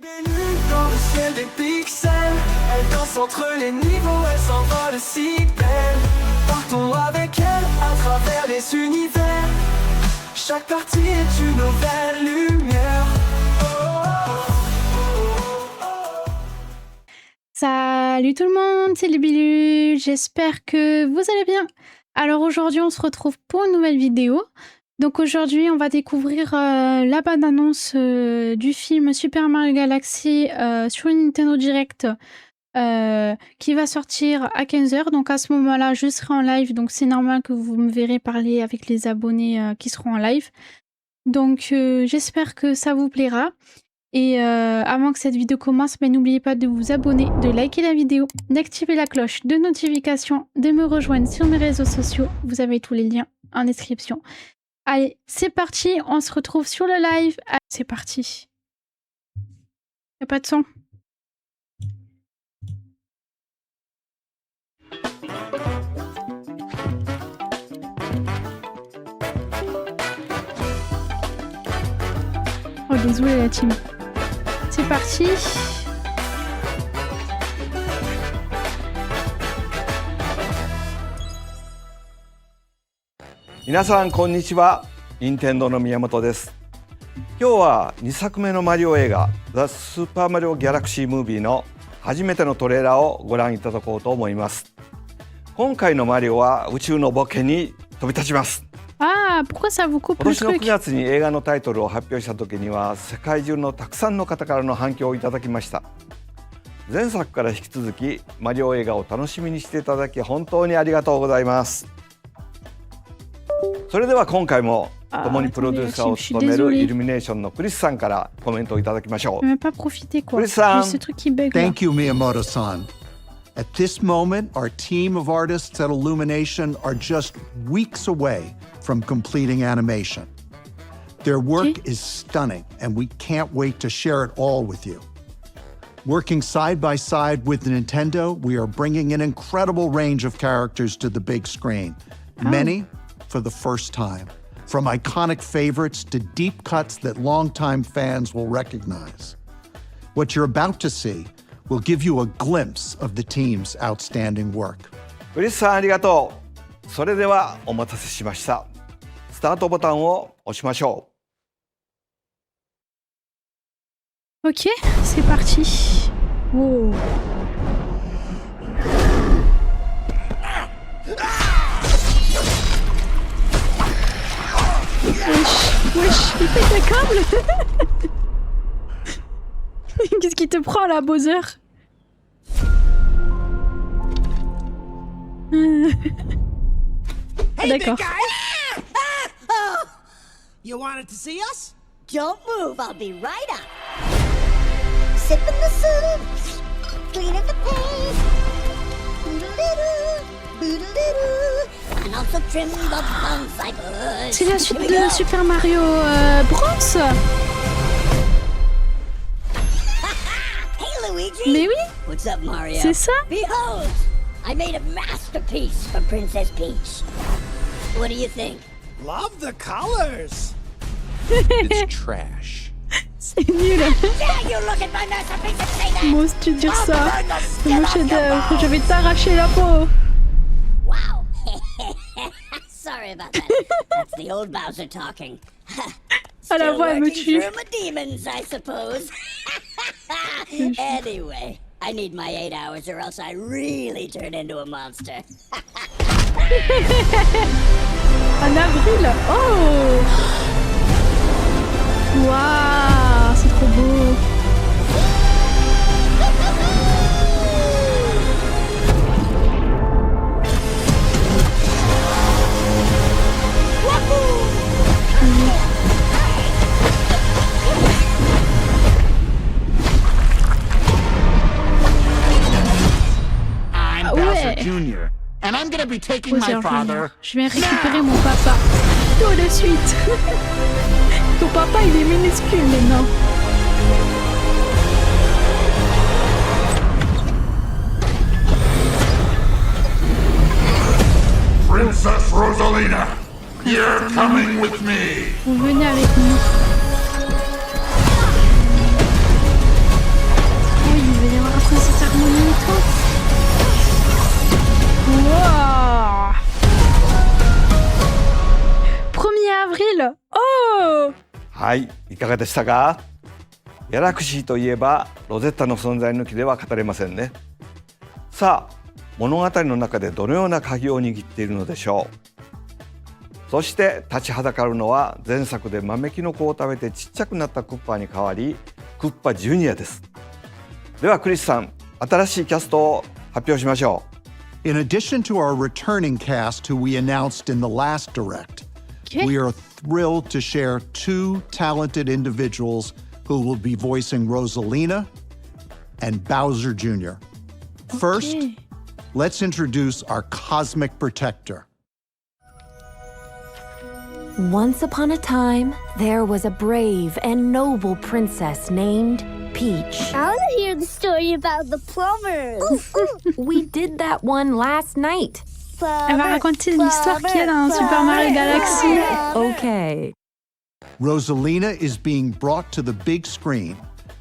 Des lunes dans le ciel des pixels, elle danse entre les niveaux, elle s'envole si belle. Partons avec elle à travers les univers. Chaque partie est une nouvelle lumière. Salut tout le monde, c'est Lubilu, j'espère que vous allez bien. Alors aujourd'hui on se retrouve pour une nouvelle vidéo. Donc aujourd'hui on va découvrir la bande-annonce du film Super Mario Galaxy sur une Nintendo Direct qui va sortir à 15h. Donc à ce moment-là je serai en live, donc c'est normal que vous me verrez parler avec les abonnés qui seront en live. Donc j'espère que ça vous plaira. Et avant que cette vidéo commence, n'oubliez pas de vous abonner, de liker la vidéo, d'activer la cloche de notification, de me rejoindre sur mes réseaux sociaux. Vous avez tous les liens en description. Allez, c'est parti, on se retrouve sur le live. Allez, c'est parti. Y'a pas de son. Oh, désolé la team. C'est parti. Minasan konnichiwa, Nintendo の宮本です。今日は2作目のマリオ映画「ザ・スーパーマリオ・ギャラクシー・ムービー」の初めてのトレーラーをご覧いただこうと思います。今回のマリオは宇宙の冒険に飛び立ちます。Ah, pourquoi ça vous coupe 今 le 年の truc? 9月に映画のタイトルを発表した時には世界中のたくさんの方からの反響をいただきました。前作から引き続きマリオ映画を楽しみにしていただき本当にありがとうございます。それでは今回も共にプロデューサーを務めるイルミネーションのクリスさんからコメントをいただきましょう。 Je peux même pas profiter quoi. Chris-san. Juste ce truc qui bug là. Thank you, Miyamoto-san. At this moment, our team of artists at Illumination are just weeks away from completing animation. Their work is stunning, and we can't wait to share it all with you. Working side by side with Nintendo, we are bringing an incredible range of characters to the big screen, many for the first time, from iconic favorites to deep cuts that longtime fans will recognize. What you're about to see will give you a glimpse of the team's outstanding work. クリスさんありがとう。それではお待たせしました。スタートボタンを押しましょう。 Ok, c'est parti. Wow. Wesh, il pète un câble. Qu'est-ce qui te prend là, Bowser? Ah, d'accord. Oh, you wanted to see us? Don't move, I'll be right up. Sipping the soup, cleaning the paint. Boodle-doo, boodle-doo, and also trim the bonsai bush. C'est la suite Here we de go. Super Mario Bros. Hey, Luigi. Mais oui, What's up, Mario? c'est ça. Behold, I made a masterpiece for Princess Peach. What do you think? Love the colors. It's trash. C'est nul. Dare you look at my masterpiece and say that? Moi, si tu dire I'll ça, burn the c'est skin mon off your chef-d'œuvre. bones. Je vais t'arracher la peau. Wow. Sorry about that. That's the old Bowser talking. À la Still voix, elle me working tue. through my demons, I suppose. Anyway, I need my 8 hours or else I really turn into a monster. En avril. Oh. Waouh, c'est trop beau. I'm Ah, Bowser ouais. Jr. And I'm gonna be taking Bowser my father. Jr. Je viens récupérer mon papa. Tout de suite. Ton papa, il est minuscule maintenant. Princess Rosalina, you're coming with me. Vous venez avec nous. はい、いかがでしたか？ギャラクシーといえばロゼッタの存在抜きでは語れませんね。さあ、物語の中でどのような鍵を握っているのでしょう。そして立ちはだかるのは前作で豆キノコを食べてちっちゃくなったクッパに代わりクッパジュニアです。ではクリスさん、新しいキャストを発表しましょう。 In addition to our returning cast who we announced in the last direct, Okay. we are thrilled to share two talented individuals who will be voicing Rosalina and Bowser Jr. First, Okay. let's introduce our cosmic protector. Once upon a time, there was a brave and noble princess named Peach. I want to hear the story about the plumbers. We did that one last night. Elle va raconter l'histoire qu'il y a dans Super Mario Galaxy. Okay. Rosalina is being brought to the big screen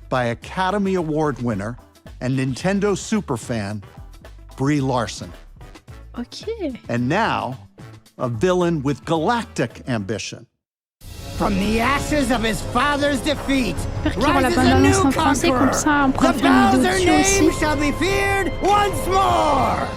by Academy Award winner and Nintendo superfan Brie Larson. Ok. And now, a villain with galactic ambition. From the ashes of his father's defeat, J'espère qu'il y aura la rises a bande-annonce new en français, comme conqueror. ça on pourra The faire une vidéo Bowser dessus name aussi. shall be feared once more.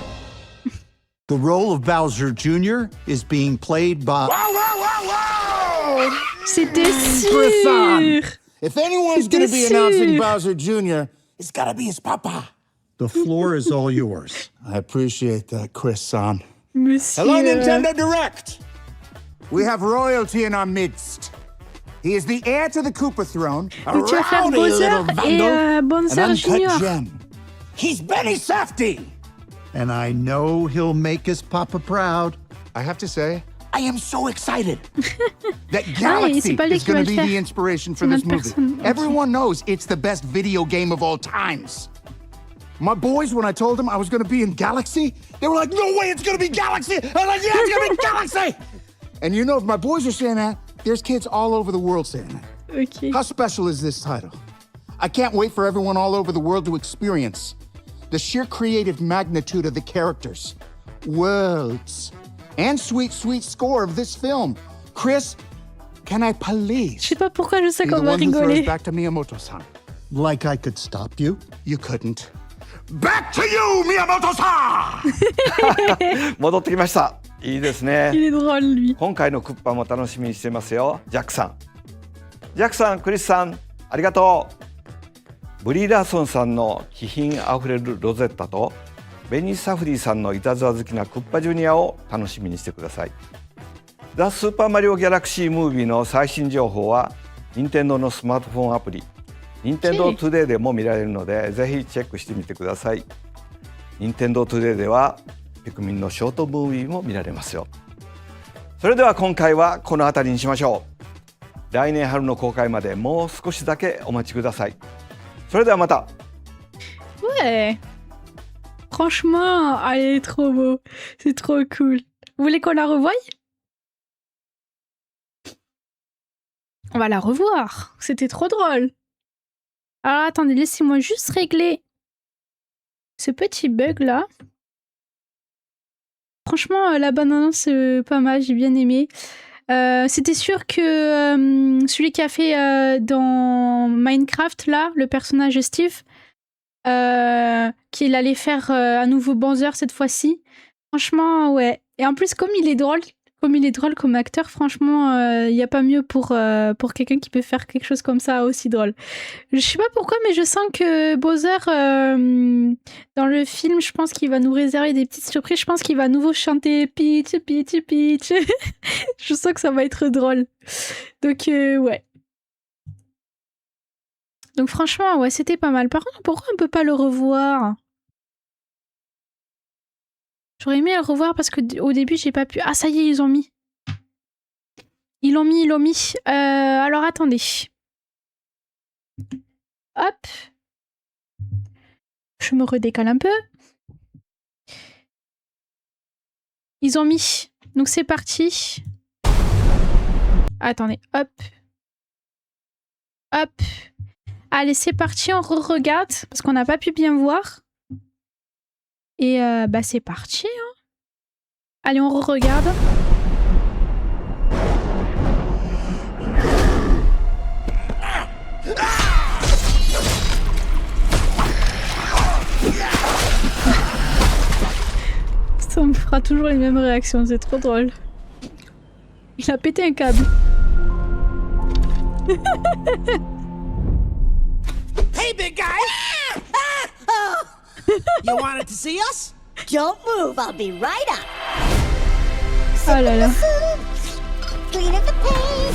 The role of Bowser Jr. is being played by Whoa, whoa, whoa, whoa! C'était Chris-san. sûr. If anyone's C'était gonna be announcing sûr. Bowser Jr., it's gotta be his papa. The floor is all yours. I appreciate that, Chris-san. Monsieur. Hello, Nintendo Direct! We have royalty in our midst. He is the heir to the Koopa throne, a Donc tu vas faire rowdy Bowser little et vandal, an Bowser uncut Junior. gem. He's Benny Safdie! And I know he'll make his papa proud. I have to say, I am so excited that c'est Galaxy pas lui is qui va going to le be faire. the inspiration for C'est this une autre movie. personne. Ok. Everyone knows it's the best video game of all times. My boys, when I told them I was going to be in Galaxy, they were like, "No way, it's going to be Galaxy!" I was like, "Yeah, it's going to be Galaxy!" And you know, if my boys are saying that, there's kids all over the world saying that. Ok. How special is this title? I can't wait for everyone all over the world to experience the sheer creative magnitude of the characters, worlds, and sweet, sweet score of this film. Chris, can I Je please sais pas pourquoi je sais be the qu'on va one who throws rigoler. back to Miyamoto-san? Like I could stop you. You couldn't. Back to you, Miyamoto-san! 戻ってきました。いいですね。 Il est drôle lui. 今回のクッパも楽しみにしてますよ。ジャックさん、ジャックさん、クリスさん、ありがとう。ブリー・ラーソンさんの気品あふれるロゼッタとベニー・サフリーさんのいたずら好きなクッパジュニアを楽しみにしてください。ザ・スーパーマリオ・ギャラクシー・ムービーの最新情報は任天堂のスマートフォンアプリ任天堂トゥデイでも見られるので、ぜひチェックしてみてください。任天堂トゥデイではピクミンのショートムービーも見られますよ。それでは今回はこの辺りにしましょう。来年春の公開までもう少しだけお待ちください。それではまた。 Ouais. Franchement, elle est trop beau. C'est trop cool. Vous voulez qu'on la revoie? On va la revoir. C'était trop drôle. Alors attendez, laissez-moi juste régler ce petit bug là. Franchement, la bande-annonce, pas mal, j'ai bien aimé. C'était sûr que celui qui a fait dans Minecraft, là, le personnage de Steve, qu'il allait faire un nouveau Bowser cette fois-ci. Franchement, ouais. Et en plus, comme il est drôle comme acteur, franchement, il n'y a pas mieux pour quelqu'un qui peut faire quelque chose comme ça aussi drôle. Je sais pas pourquoi, mais je sens que Bowser, dans le film, je pense qu'il va nous réserver des petites surprises. Je pense qu'il va à nouveau chanter Peach, Peach, Peach. Je sens que ça va être drôle. Donc, ouais. Donc franchement, ouais, c'était pas mal. Par contre, pourquoi on peut pas le revoir? J'aurais aimé le revoir parce qu'au début, j'ai pas pu... Ah, ça y est, ils l'ont mis. Ils l'ont mis. Alors, attendez. Hop. Je me redécale un peu. Ils ont mis. Donc, c'est parti. Attendez. Hop. Hop. Allez, c'est parti. On re-regarde parce qu'on n'a pas pu bien voir. Et bah c'est parti. Hein. Allez, on re-regarde. fera toujours les mêmes réactions, c'est trop drôle. Il a pété un câble. Hey, big guy! You wanted to see us? Don't move, I'll be right up. Oh là là. Clean up the paint.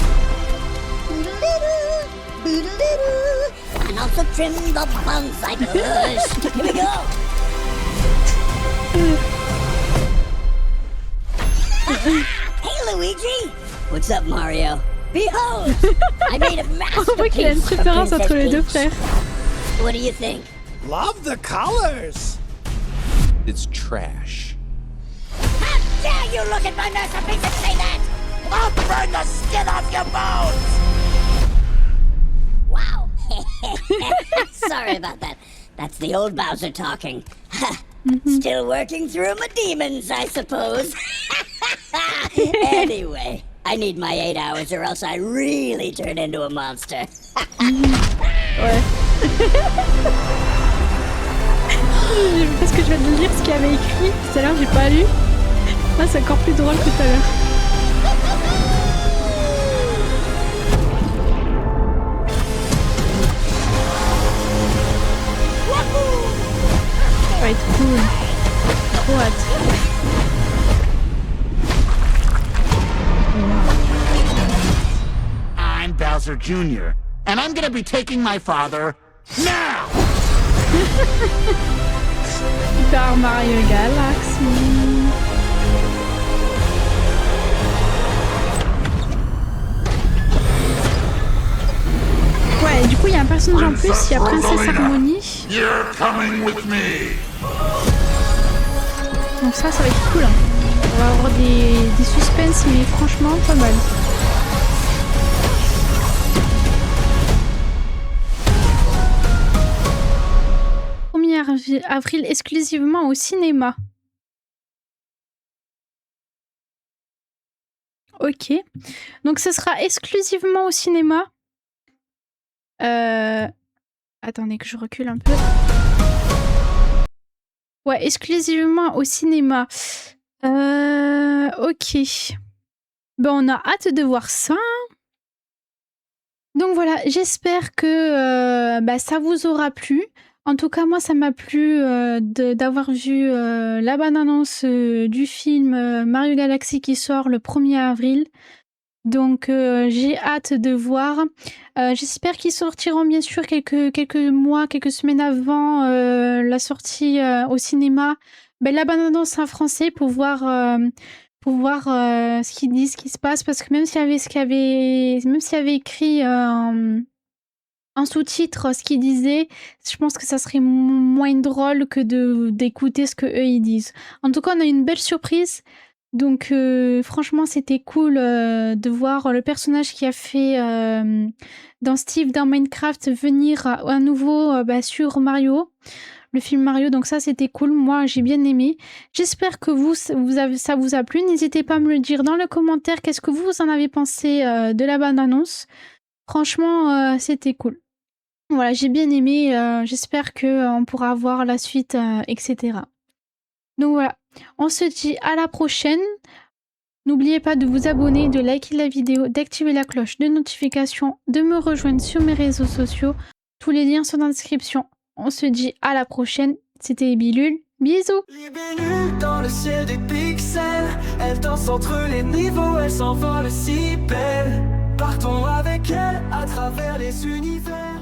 Boodle-doo, boodle-doo. And also trim the bonsai bush. Here we go. Hey, Luigi. What's up, Mario? Behold, I made a On voit qu'il a une masterpiece for préférence Princess entre les deux Peach. frères. What do you think? Love the colors. It's trash. How dare you look at my masterpiece and say that? I'll burn the skin off your bones. Wow. Sorry about that. That's the old Bowser talking. Still working through my demons, I suppose. Anyway, I need my 8 hours or else I really turn into a monster. Ouais. Parce que je viens de lire ce qu'il avait écrit. Tout à l'heure, j'ai pas lu. Là, c'est encore plus drôle que tout à l'heure. Ça va être cool. Trop hâte. I'm Bowser Jr., and I'm gonna be taking my father now! Super Mario Galaxy. Ouais, du coup, il y a un personnage en plus, il y a Princesse Harmony. You're coming with me. Donc ça va être cool. On va avoir des suspens, mais franchement, pas mal. Avril exclusivement au cinéma. Ok. Donc ce sera exclusivement au cinéma. Attendez que je recule un peu. Ouais, exclusivement au cinéma. Ok. Ben, on a hâte de voir ça. Donc voilà, j'espère que ça vous aura plu. En tout cas, moi, ça m'a plu d'avoir vu la bande-annonce du film Mario Galaxy qui sort le 1er avril. Donc, j'ai hâte de voir. J'espère qu'ils sortiront bien sûr quelques mois, quelques semaines avant la sortie au cinéma. La bande-annonce en français pour voir ce qu'ils disent, ce qui se passe. Parce que même s'il y avait écrit en sous-titre ce qu'ils disaient, je pense que ça serait moins drôle que d'écouter ce que eux ils disent. En tout cas, on a une belle surprise. Donc franchement, c'était cool de voir le personnage qui a fait dans Steve dans Minecraft venir à nouveau sur Mario, le film Mario. Donc ça, c'était cool. Moi, j'ai bien aimé. J'espère que ça vous a plu. N'hésitez pas à me le dire dans le commentaire. Qu'est-ce que vous en avez pensé de la bande-annonce? Franchement, c'était cool. Voilà, j'ai bien aimé. J'espère qu'on pourra voir la suite, etc. Donc voilà, on se dit à la prochaine. N'oubliez pas de vous abonner, de liker la vidéo, d'activer la cloche de notification, de me rejoindre sur mes réseaux sociaux. Tous les liens sont dans la description. On se dit à la prochaine. C'était Bilul. Bisous. Libellule dans le ciel des pixels. Elle danse entre les niveaux, elle s'envole si belle. Partons avec elle à travers les univers.